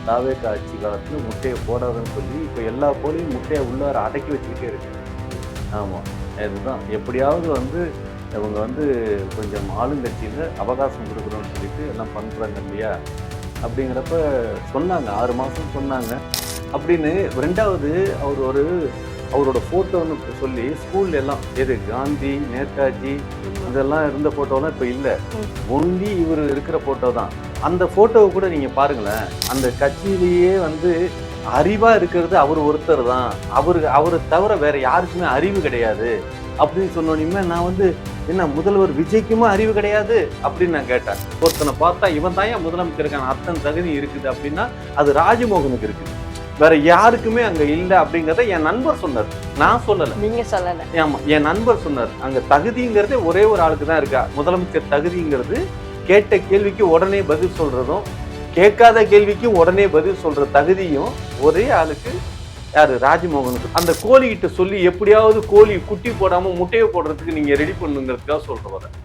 தாவேக்கா ஆட்சி காலத்துல முட்டையை போடாதுன்னு சொல்லி இப்போ எல்லா கோழியும் முட்டையை உள்ளார அடக்கி வச்சுக்கிட்டே இருக்கு. ஆமா. இதுதான் எப்படியாவது வந்து இவங்க வந்து கொஞ்சம் ஆளுங்கட்சியில அவகாசம் கொடுக்குறோம்னு சொல்லிட்டு எல்லாம் பண்றாங்க இல்லையா? அப்படிங்கிறப்ப சொன்னாங்க 6 மாசம் சொன்னாங்க. அப்படின்னு 2வது அவர் ஒரு அவரோட ஃபோட்டோன்னு சொல்லி ஸ்கூல்ல எல்லாம் எது காந்தி, நேதாஜி இதெல்லாம் இருந்த ஃபோட்டோலாம் இப்போ இல்லை. ஒன்லி இவர் இருக்கிற ஃபோட்டோ தான். அந்த ஃபோட்டோவை கூட நீங்க பாருங்களேன். அந்த கட்சியிலேயே வந்து அறிவா இருக்கிறது அவர் ஒருத்தர் தான். அவரை தவிர வேற யாருக்குமே அறிவு கிடையாது அப்படின்னு சொன்னோன்னே நான் வந்து என்ன முதல்வர் விஜய்க்குமா அறிவு கிடையாது அப்படின்னு நான் கேட்டேன். ஒருத்தனை பார்த்தா இவன் தான் ஏன் முதலமைச்சருக்கான அத்தனை தகுதி இருக்குது அப்படின்னா அது ராஜமோகனுக்கு இருக்குது. வேற யாருக்குமே அங்க இல்ல அப்படிங்கறத என் நண்பர் சொன்னார். நான் சொல்லல. நீங்க சொல்லல. ஆமா, என் நண்பர் சொன்னார். அங்க தகுதிங்கிறதே ஒரே ஒரு ஆளுக்கு தான் இருக்கா. முதலமைச்சர் தகுதிங்கிறது கேட்ட கேள்விக்கு உடனே பதில் சொல்றதும், கேட்காத கேள்விக்கு உடனே பதில் சொல்ற தகுதியும் ஒரே ஆளுக்கு யாரு? ராஜமோகனுக்கு. அந்த கோழி கிட்ட சொல்லி எப்படியாவது கோழி குட்டி போடாம முட்டையை போடுறதுக்கு நீங்க ரெடி பண்ணுங்கிறதுக்காக சொல்றேன்.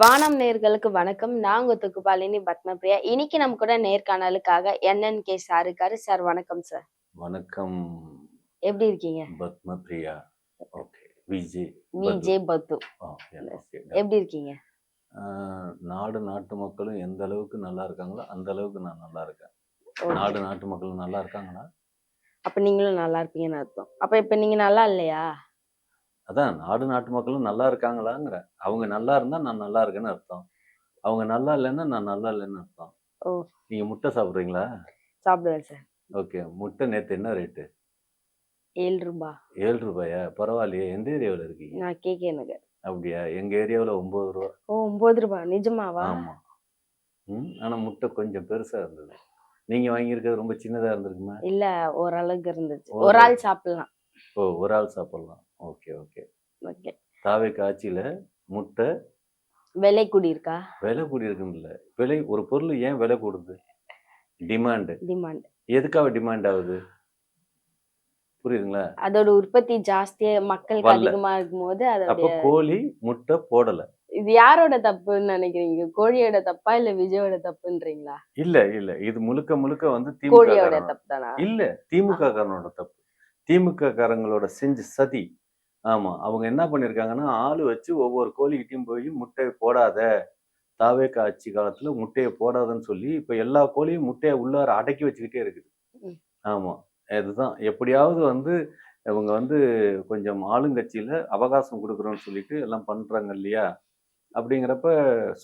வானம் நேர்களுக்கு வணக்கம். நான் உங்க துக்குபாலினி பத்மபிரியா. இன்னைக்கு நம்ம கூட நேர்காணலுக்காக NNK சார் இருக்காரு. சார் வணக்கம் சார். வணக்கம். எப்படி இருக்கீங்க? பத்மபிரியா. ஓகே. விஜே பத்து. எப்படி இருக்கீங்க? நாடு நாட்டு மக்களும் எந்த அளவுக்கு நல்லா இருக்காங்களோ அந்த அளவுக்கு நான் நல்லா இருக்கேன். நாடு நாட்டு மக்களும் நல்லா இருக்காங்களா? அப்ப நீங்களும் நல்லா இருப்பீங்கன்னு அர்த்தம். அப்ப இப்ப நீங்க நல்லா இல்லையா? அதான் நாடு நாட்டு மக்களும் நல்லா இருக்காங்களாங்கிற. அவங்க நல்லா இருந்தா நான் நல்லா இருக்கேன்னு அர்த்தம். அவங்க நல்லா இல்லைன்னா நான் நல்லா இல்லைன்னு அர்த்தம். ஓ. நீங்க முட்டை சாப்பிடுறீங்களா? சாப்பிடுவேன் சார். ஓகே. முட்டை நேத்து என்ன ரேட்டு? 7 ரூபாய். 7 ரூபாயா? பரவாயில்லையே. எந்த ஏரியாவில் இருக்கீங்க? நான் KK நகர். அப்படியா? எங்க ஏரியாவில் 9 ரூபா. ஓ, 9 ரூபாய். நிஜமாவா? ஆமா. ஆனா முட்டை கொஞ்சம் பெருசா இருந்தது. நீங்க வாங்கியிருக்கிறது ரொம்ப சின்னதா இருந்திருக்குமா? இல்ல, ஓரளவுக்கு இருந்துச்சு. ஒரு ஆள் சாப்பிடலாம். ஓ, ஒரு ஆள் சாப்பிடலாம். Okay okay okay. தாவேக்கா ஆட்சியில முட்டை விலை கூடி இருக்கா? விலை கூடி இருக்குன்னு விலை ஒரு பொருள் ஏன் விலை கூடுது? டிமாண்ட். எதுக்காக டிமாண்ட் ஆகுது? புரியுதுங்களா? அதோட உற்பத்தி ஜாஸ்தியா மக்களுக்கு அதிகமா இருக்கும்போது அப்ப கோழி முட்டை போடல. இது யாரோட தப்புன்னு நினைக்கிறீங்க? கோழியோட தப்பா இல்ல விஜயோட தப்புன்றீங்களா? இல்ல இல்ல, இது முழுக்க முழுக்க வந்து கோழியோட தப்பு தானா? இல்ல, திமுக காரனோட தப்பு. திமுக காரங்களோட செஞ்ச சதி. ஆமா, அவங்க என்ன பண்ணிருக்காங்கன்னா ஆளு வச்சு ஒவ்வொரு கோழிகிட்டையும் போய் முட்டையை போடாத, தாவேக்கா ஆட்சி காலத்துல முட்டையை போடாதன்னு சொல்லி இப்ப எல்லா கோழியும் முட்டையை உள்ளார அடக்கி வச்சுக்கிட்டே இருக்குது. ஆமா, இதுதான் எப்படியாவது வந்து இவங்க வந்து கொஞ்சம் ஆளுங்கட்சியில அவகாசம் கொடுக்குறோம்னு சொல்லிட்டு எல்லாம் பண்றாங்க இல்லையா? அப்படிங்கிறப்ப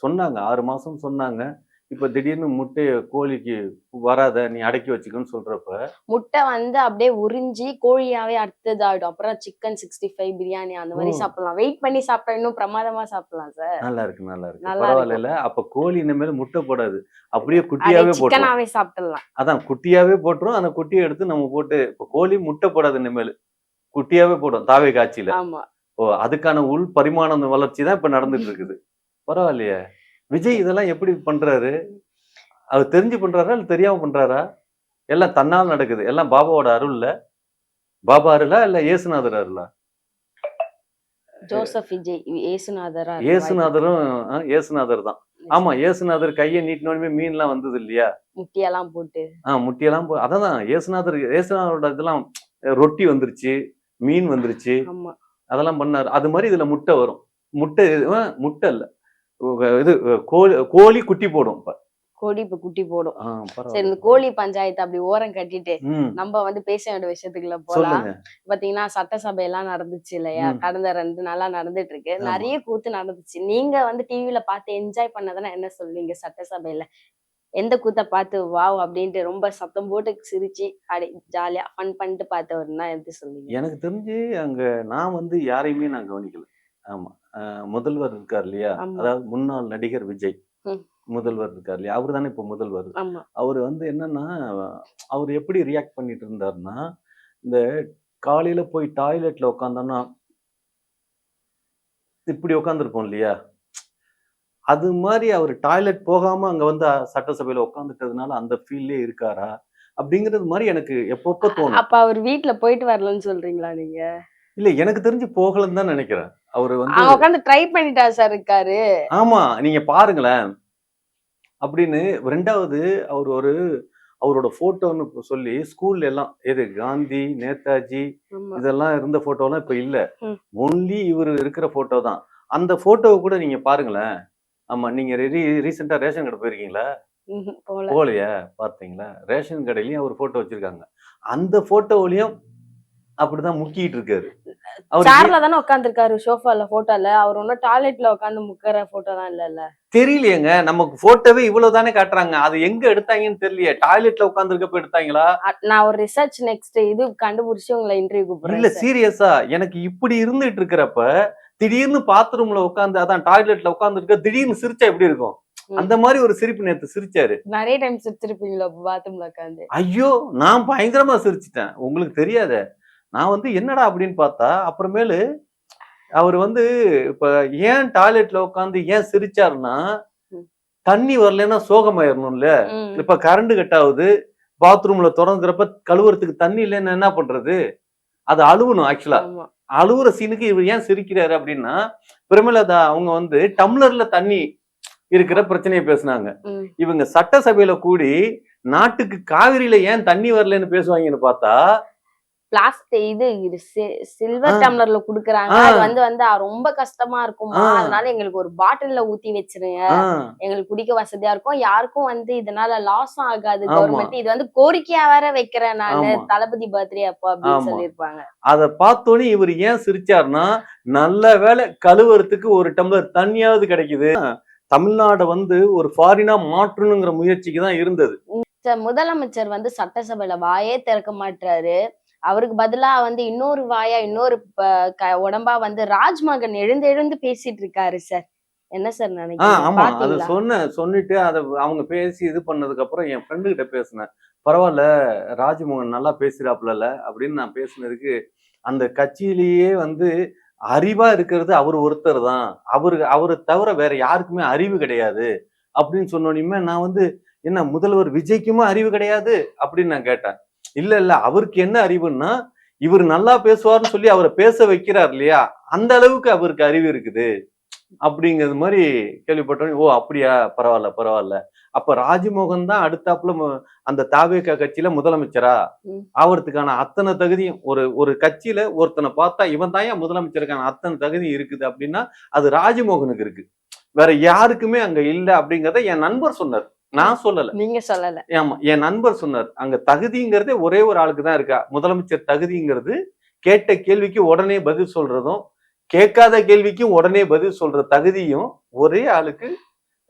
சொன்னாங்க 6 மாசம் சொன்னாங்க. இப்ப திடீர்னு முட்டைய கோழிக்கு வராத நீ அடக்கி வச்சுக்கன்னு சொல்றப்ப முட்டை வந்து அப்படியே உறிஞ்சி கோழியாவே அடுத்ததாயிடும். அப்புறம் சிக்கன் 65 பிரியாணி அந்த மாதிரி சாப்பிடலாம். வெயிட் பண்ணி சாப்பிட்டா இன்னும் பிரமாதமா சாப்பிடலாம் சார். நல்லா இருக்கு நல்லா இருக்கு. பரவாயில்ல. அப்ப கோழி இனிமேல் முட்டை போடாது, அப்படியே குட்டியாவே போட்டு சிக்கனாவே சாப்பிடலாம். அதான் குட்டியாவே போட்டுரும். அந்த குட்டியை எடுத்து நம்ம போட்டு இப்ப கோழி முட்டை போடாது, இனிமேல் குட்டியாவே போடும் தாவே காட்சியில. ஆமா. ஓ, அதுக்கான உள் பரிமாணம் வளர்ச்சி தான் இப்ப நடந்துட்டு இருக்குது. பரவாயில்லையே. விஜய் இதெல்லாம் எப்படி பண்றாரு? அவர் தெரிஞ்சு பண்றாரா இல்ல தெரியாம பண்றாரா? எல்லாம் தன்னால் நடக்குது. எல்லாம் பாபாவோட அருள்ல. பாபா அருளா இல்ல ஏசுநாதர் அருளா? ஜோசப் விஜய் ஏசுநாதரா? ஏசுநாதரும் ஏசுநாதர் தான். ஆமா, ஏசுநாதர் கையை நீட்டினோடனே மீன் எல்லாம் வந்தது இல்லையா? முட்டியெல்லாம் போட்டு. முட்டியெல்லாம் அதான் ஏசுநாதரோட இதெல்லாம் ரொட்டி வந்துருச்சு, மீன் வந்துருச்சு, அதெல்லாம் பண்ணாரு. அது மாதிரி இதுல முட்டை வரும். முட்டை முட்டை இல்ல, இது கோழி குட்டி போடும். கோழி இப்ப குட்டி போடும். சரி, இந்த கோழி பஞ்சாயத்து அப்படி ஓரம் கட்டிட்டு நம்ம வந்து பேச வேண்டிய விஷயத்துக்குள்ள போலாம். பாத்தீங்கன்னா சட்டசபை எல்லாம் நடந்துச்சு இல்லையா? கடந்த 2 நாளா நடந்துட்டு இருக்கு. நிறைய கூத்து நடந்துச்சு. நீங்க வந்து டிவில பார்த்து என்ஜாய் பண்ணதுன்னா என்ன சொல்வீங்க? சட்டசபையில எந்த கூத்த பார்த்து வாவ் அப்படின்ட்டு ரொம்ப சத்தம் போட்டு சிரிச்சு அப்படி ஜாலியா ஃபன் பண்ணிட்டு பார்த்தவர்னா எது சொல்லுவீங்க? எனக்கு தெரிஞ்சு அங்க நான் வந்து யாரையுமே நான் கவனிக்கல. ஆமா, முதல்வர் இருக்கார் இல்லையா? அதாவது முன்னாள் நடிகர் விஜய் முதல்வர் இருக்கார் இல்லையா? அவரு தானே இப்ப முதல்வர். அவரு வந்து என்னன்னா, அவர் எப்படி ரியாக்ட் பண்ணிட்டு இருந்தாருன்னா, இந்த காலையில போய் டாய்லெட்ல உட்காந்தோம்னா இப்படி உட்காந்துருப்போம் இல்லையா? அது மாதிரி அவர் டாய்லெட் போகாம அங்க வந்து சட்டசபையில உட்காந்துட்டதுனால அந்த ஃபீல்லே இருக்காரா அப்படிங்கிறது மாதிரி எனக்கு எப்பப்ப தோணும். அப்ப அவர் வீட்டுல போயிட்டு வரலன்னு சொல்றீங்களா நீங்க? இல்ல, எனக்கு தெரிஞ்சு போகலன்னு தான் நினைக்கிறேன். அவரு வந்து உட்காந்து ட்ரை பண்ணிட்டா சார் இருக்காரு. ஆமா, நீங்க பாருங்களேன். அப்படின்னு 2வது அவர் ஒரு அவரோட போட்டோன்னு சொல்லி ஸ்கூல்ல எல்லாம் எது காந்தி, நேதாஜி இதெல்லாம் இருந்த போட்டோலாம் இப்ப இல்ல. ஒன்லி இவர் இருக்கிற போட்டோ தான். அந்த போட்டோவை கூட நீங்க பாருங்களேன். ஆமா, நீங்க ரீசெண்டா ரேஷன் கடை போயிருக்கீங்களா? போகலையா? பார்த்தீங்களா? ரேஷன் கடையிலயும் அவர் போட்டோ வச்சிருக்காங்க. அந்த போட்டோவிலயும் அப்படிதான் முக்கிட்டு இருக்காரு. சேர்ல தானே உட்கார்ந்திருக்காரு சோஃபால போட்டோல. அவர் ஒன்னும் டாய்லெட்ல உட்கார்ந்து முக்கற போட்டோலாம் இல்லல்ல. தெரியலையேங்க. நமக்கு போட்டோவே இவ்வளவு தானே காட்டுறாங்க. அது எங்க எடுத்தாங்கன்னு தெரியலையே. டாய்லெட்ல உட்கார்ந்திருக்கப்ப எடுத்தாங்களா? நான் ஒரு ரிசர்ச் நெக்ஸ்ட் இது கண்டுபிடிச்சு உங்களை இன்டர்வியூ கூப்பிடுறேன். இல்ல சீரியஸா எனக்கு இப்படி இருந்துட்டு இருக்கிறப்ப திடீர்னு பாத்ரூம்ல உட்கார்ந்து அதான் டாய்லெட்ல உட்கார்ந்துருக்க திடீர்னு சிரிச்சா எப்படி இருக்கும்? அந்த மாதிரி ஒரு சிரிப்பு நேத்து சிரிச்சாரு. நிறைய டைம் சிரிச்சிருப்பீங்களா பாத்ரூம்ல உட்கார்ந்து? ஐயோ, நான் பயங்கரமா சிரிச்சிட்டேன். உங்களுக்கு தெரியாத. நான் வந்து என்னடா அப்படின்னு பார்த்தா அப்புறமேலு அவர் வந்து இப்ப ஏன் டாய்லெட்ல உட்காந்து ஏன் சிரிச்சாருன்னா, தண்ணி வரலன்னா சோகமாயிரணும்ல. இப்ப கரண்ட் கட் ஆகுது, பாத்ரூம்ல திறந்துக்கிறப்ப கழுவுறதுக்கு தண்ணி இல்லைன்னா என்ன பண்றது? அது அழுவணும் ஆக்சுவலா. அழுவுற சீனுக்கு இவர் ஏன் சிரிக்கிறாரு அப்படின்னா, பிரேமலதா அவங்க வந்து டம்ளர்ல தண்ணி இருக்கிற பிரச்சனையை பேசுனாங்க. இவங்க சட்டசபையில கூடி நாட்டுக்கு காவிரியில ஏன் தண்ணி வரலன்னு பேசுவாங்கன்னு பார்த்தா பிளாஸ்டிக் இது சில்வர் டம்ளர்ல குடுக்குறாங்க. அது வந்து ரொம்ப கஷ்டமா இருக்குமா, அதனால எங்களுக்கு ஒரு பாட்டில்ல ஊத்தி வச்சிருங்க, எங்களுக்கு குடிக்க வசதியா இருக்கும், யாருக்கும் வந்து இதனால லாஸ் ஆகாது கவர்மெண்ட், இது வந்து கோரிக்கையா வேற வைக்கிறேன் நானு தளபதி பர்த்டே அப்போ அப்படின்னு சொல்லிருப்பாங்க. அத பார்த்தோன்னே இவர் ஏன் சிரிச்சாருன்னா, நல்ல வேலை கழுவுறதுக்கு ஒரு டம்ளர் தண்ணியாவது கிடைக்குது. தமிழ்நாடு வந்து ஒரு ஃபாரினா மாற்றணுங்கிற முயற்சிக்கு தான் இருந்தது. முதலமைச்சர் வந்து சட்டசபையில வாயே திறக்க மாட்டாரு. அவருக்கு பதிலா வந்து இன்னொரு வாயா இன்னொரு உடம்பா வந்து ராஜ்மகன் எழுந்து பேசிட்டு இருக்காரு சார். என்ன சார் நினைக்கிறீங்க? ஆமா, அது சொல்லிட்டு அதை அவங்க பேசி இது பண்ணதுக்கு அப்புறம் என் ஃப்ரெண்டு கிட்ட பேசினேன். பரவாயில்ல, ராஜ்மோகன் நல்லா பேசுறாப்புல அப்படின்னு நான் பேசினதுக்கு, அந்த கட்சியிலேயே வந்து அறிவா இருக்கிறது அவர் ஒருத்தர் தான், அவரு தவிர வேற யாருக்குமே அறிவு கிடையாது அப்படின்னு சொன்னோன்னே நான் வந்து என்ன முதல்வர் விஜய்க்குமா அறிவு கிடையாது அப்படின்னு நான் கேட்டேன். இல்ல அவருக்கு என்ன அறிவுன்னா, இவர் நல்லா பேசுவார்னு சொல்லி அவரை பேச வைக்கிறார் இல்லையா, அந்த அளவுக்கு அவருக்கு அறிவு இருக்குது அப்படிங்கிறது மாதிரி கேள்விப்பட்டோம். ஓ அப்படியா, பரவாயில்ல. அப்ப ராஜ்மோகன் தான் அடுத்தாப்புல அந்த தாவேகா கட்சியில முதலமைச்சரா ஆவறதுக்கான அத்தனை தகுதியும் ஒரு கட்சியில ஒருத்தனை பார்த்தா இவன் தான் முதலமைச்சருக்கான அத்தனை தகுதி இருக்குது அப்படின்னா அது ராஜ்மோகனுக்கு இருக்கு, வேற யாருக்குமே அங்க இல்ல அப்படிங்கறத என் நண்பர் சொன்னார். நான் சொல்லல, நீங்க சொல்லல. ஆமா, என் நண்பர் சொன்னார். அங்க தகுதிங்கிறதே ஒரே ஒரு ஆளுக்கு தான் இருக்கா. முதலமைச்சர் தகுதிங்கிறது கேட்ட கேள்விக்கு உடனே பதில் சொல்றதும், கேட்காத கேள்விக்கும் உடனே பதில் சொல்ற தகுதியும் ஒரே ஆளுக்கு,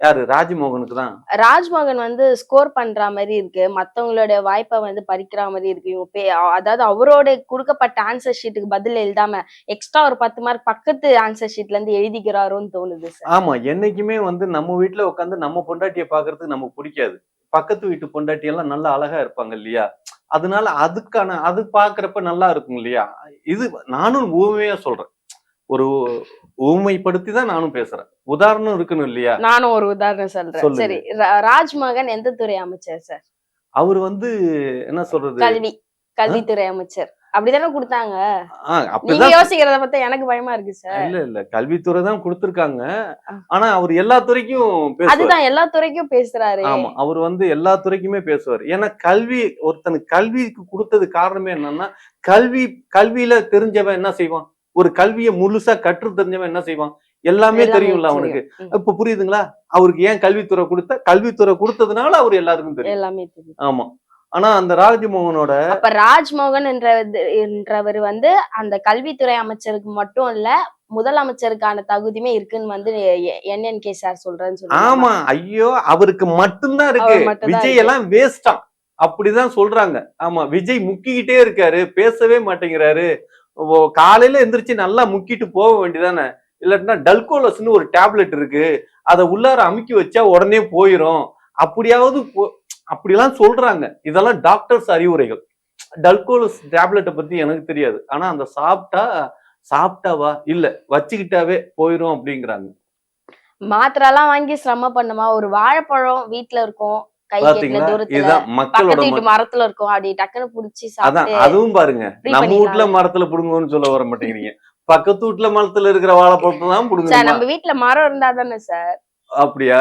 யாரு? ராஜ்மோகனுக்கு தான். ராஜ்மோகன் வந்து ஸ்கோர் பண்ற மாதிரி இருக்கு, மத்தவங்களோட வாய்ப்பை வந்து பறிக்கிற மாதிரி இருக்கு. அதாவது அவரோட கொடுக்கப்பட்ட ஆன்சர் ஷீட்டுக்கு பதில் எழுதாம எக்ஸ்ட்ரா ஒரு 10 மார்க் பக்கத்து ஆன்சர் ஷீட்ல இருந்து எழுதிக்கிறாரோன்னு தோணுது சார். ஆமா, என்னைக்குமே வந்து நம்ம வீட்டுல உட்காந்து நம்ம பொண்டாட்டியை பாக்குறதுக்கு நமக்கு பிடிக்காது. பக்கத்து வீட்டு பொண்டாட்டி எல்லாம் நல்லா அழகா இருப்பாங்க இல்லையா, அதனால அது பாக்குறப்ப நல்லா இருக்கும் இல்லையா. இது நானும் ஊமையா சொல்றேன், ஒரு ஊமைப்படுத்தி தான் நானும் பேசுறேன். உதாரணம் இருக்கணும் இல்லையா. நானும் ஒரு உதாரணம் சொல்றேன். சரி, ராஜ்மோகன் எந்த துறை அமைச்சர் சார்? அவர் வந்து என்ன சொல்றது, கல்வித்துறை அமைச்சர் அப்படிதானே கொடுத்தாங்க. நீங்க யோசிக்கிறத பார்த்தா எனக்கு பயமா இருக்கு சார். இல்ல கல்வித்துறை தான் கொடுத்திருக்காங்க. ஆனா அவர் எல்லா துறைக்கும் அதுதான் எல்லா துறைக்கும் பேசுறாரு. ஆமா, அவர் வந்து எல்லா துறைக்குமே பேசுவார். ஏன்னா ஒருத்தனுக்கு கல்விக்கு கொடுத்தது காரணமே என்னன்னா, கல்வியில தெரிஞ்சவன் என்ன செய்வான், ஒரு கல்வியை முழுசா கற்று தெரிஞ்சவன் என்ன செய்வான், எல்லாமே தெரியும்ல அவனுக்கு. இப்ப புரியுதுங்களா, அவருக்கு ஏன் கல்வித்துறை கொடுத்ததுனால அவர் எல்லாருக்கும் தெரியும், எல்லாமே தெரியும். ஆமா, ஆனா அந்த ராஜ்மோகனோட அப்ப ராஜ்மோகன் என்றவர் வந்து அந்த கல்வித்துறை அமைச்சருக்கு மட்டும் இல்ல முதலமைச்சருக்கான தகுதியுமே இருக்குன்னு வந்து NNK சார் சொல்றேன்னு சொல்றாங்க. ஆமா, ஐயோ அவருக்கு மட்டும்தான் இருக்கு, விஜய் எல்லாம் வேஸ்டா அப்படிதான் சொல்றாங்க. ஆமா, விஜய் முக்கிக்கிட்டே இருக்காரு, பேசவே மாட்டேங்கிறாரு. காலையில எந்திரிச்சு நல்லா முக்கிட்டு போக வேண்டியதானே, இல்லாட்டினா டல்கோலஸ்ன்னு ஒரு டேப்லெட் இருக்கு, அதை உள்ளார அமுக்கி வச்சா உடனே போயிரும், அப்படியாவது அப்படிலாம் சொல்றாங்க. இதெல்லாம் டாக்டர்ஸ் அறிவுரைகள். டல்கோலஸ் டேப்லெட்டை பத்தி எனக்கு தெரியாது, ஆனா அந்த சாப்பிட்டாவா இல்ல வச்சுக்கிட்டாவே போயிரும் அப்படிங்கிறாங்க. மாத்திரை எல்லாம் வாங்கி சிரமம் பண்ணுமா, ஒரு வாழைப்பழம் வீட்டுல இருக்கும், மரத்துல இருக்கும், அப்படி டக்குன்னு புடிச்சு சாப்பிட்டு. அதுவும் பாருங்க, நம்ம வீட்டுல மரத்துல புடுங்கன்னு சொல்ல வர மாட்டேங்கிறீங்க, பக்கத்து வீட்டுல மரத்துல இருக்கிற வாழைப்பழத்தை தான் புடுங்க. நம்ம வீட்டுல மரம் இருந்தா தானே சார். அப்படியா?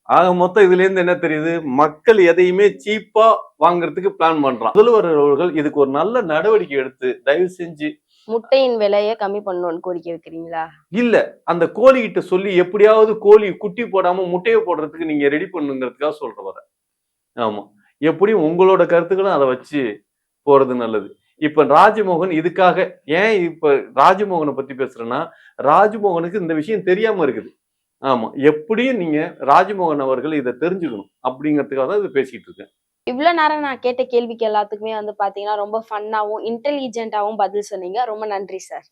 ஆக மொத்தம் இதுல இருந்து என்ன தெரியுது, மக்கள் எதையுமே சீப்பா வாங்குறதுக்கு பிளான் பண்றான். முதல்வர் அவர்கள் இதுக்கு ஒரு நல்ல நடவடிக்கை எடுத்து தயவு செஞ்சு முட்டையின் விலையை கம்மி பண்ணணும்னு கோரிக்கை வைக்கிறீங்களா? இல்ல அந்த கோழி கிட்ட சொல்லி எப்படியாவது கோழி குட்டி போடாம முட்டையை போடுறதுக்கு நீங்க ரெடி பண்ணுங்கிறதுக்காக சொல்ற வரேன். ஆமா. எப்படியும் உங்களோட கருத்துக்களும் அதை வச்சு போறது நல்லது. இப்ப ராஜமோகன் இதுக்காக ஏன் இப்ப ராஜமோகனை பத்தி பேசுறேன்னா, ராஜமோகனுக்கு இந்த விஷயம் தெரியாம இருக்குது. ஆமா. எப்படியும் நீங்க ராஜமோகன் அவர்கள் இத தெரிஞ்சுக்கணும். அப்படிங்கிறதுக்காக தான் இத பேசிட்டு இருக்கேன். இவ்ளோ நேரம் நான் கேட்ட கேள்விக்கு எல்லாத்துக்குமே வந்து பாத்தீங்கன்னா, ரொம்ப ஃபன்னாவும், இன்டெலிஜென்ட்டாவும் பதில் சொன்னீங்க. ரொம்ப நன்றி சார்.